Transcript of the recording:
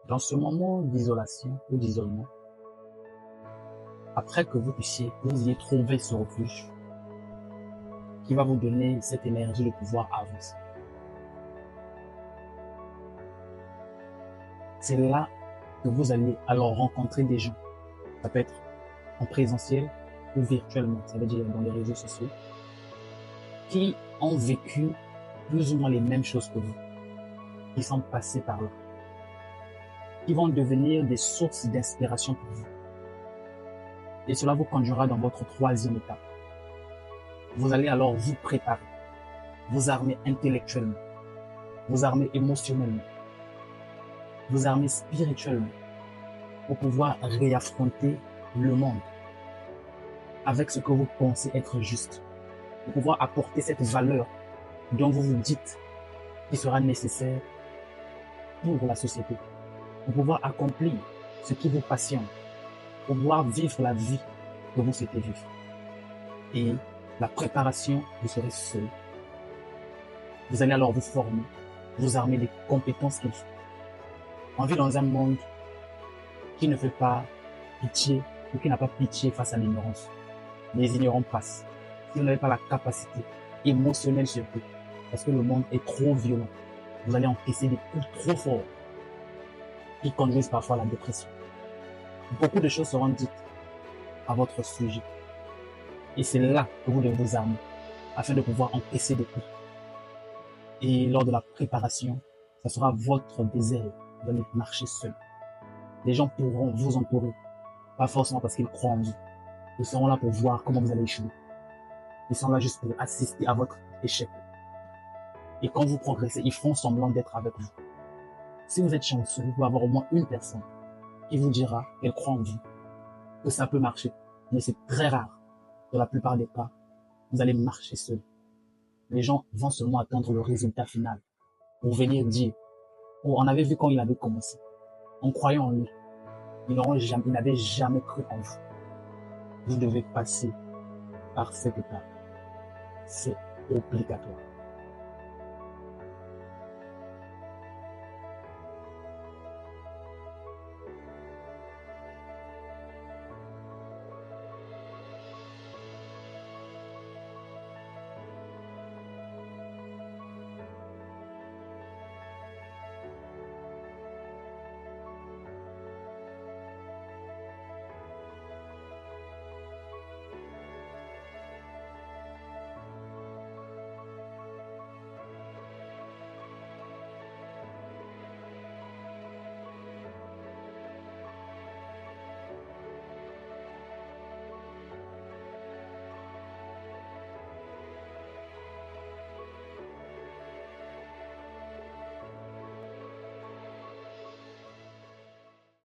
Dans ce moment d'isolation ou d'isolement, après que vous ayez trouvé ce refuge qui va vous donner cette énergie de pouvoir avancer, c'est là que vous allez alors rencontrer des gens. Ça peut être en présentiel ou virtuellement, ça veut dire dans les réseaux sociaux, qui ont vécu plus ou moins les mêmes choses que vous, qui sont passés par là, qui vont devenir des sources d'inspiration pour vous. Et cela vous conduira dans votre troisième étape. Vous allez alors vous préparer, vous armer intellectuellement, vous armer émotionnellement, vous armer spirituellement pour pouvoir réaffronter le monde avec ce que vous pensez être juste, pour pouvoir apporter cette valeur dont vous vous dites qui sera nécessaire pour la société, pour pouvoir accomplir ce qui vous passionne, pour pouvoir vivre la vie que vous souhaitez vivre. Et la préparation, vous serez seul. Vous allez alors vous former, vous armer des compétences qu'il faut. On vit dans un monde qui ne fait pas pitié ou qui n'a pas pitié face à l'ignorance. Les ignorants passent. Si vous n'avez pas la capacité émotionnelle surtout, parce que le monde est trop violent, vous allez encaisser des coups trop forts qui conduisent parfois à la dépression. Beaucoup de choses seront dites à votre sujet. Et c'est là que vous devez vous armer afin de pouvoir encaisser des coups. Et lors de la préparation, ça sera votre désert. Vous allez marcher seul. Les gens pourront vous entourer, pas forcément parce qu'ils croient en vous. Ils seront là pour voir comment vous allez échouer. Ils sont là juste pour assister à votre échec. Et quand vous progressez, ils font semblant d'être avec vous. Si vous êtes chanceux, vous pouvez avoir au moins une personne qui vous dira qu'elle croit en vous, que ça peut marcher. Mais c'est très rare. Dans la plupart des cas, vous allez marcher seul. Les gens vont seulement attendre le résultat final pour venir dire « Oh, on avait vu quand il avait commencé. On croyait en lui. Ils n'avaient jamais cru en vous. » Vous devez passer par cette étape. C'est obligatoire.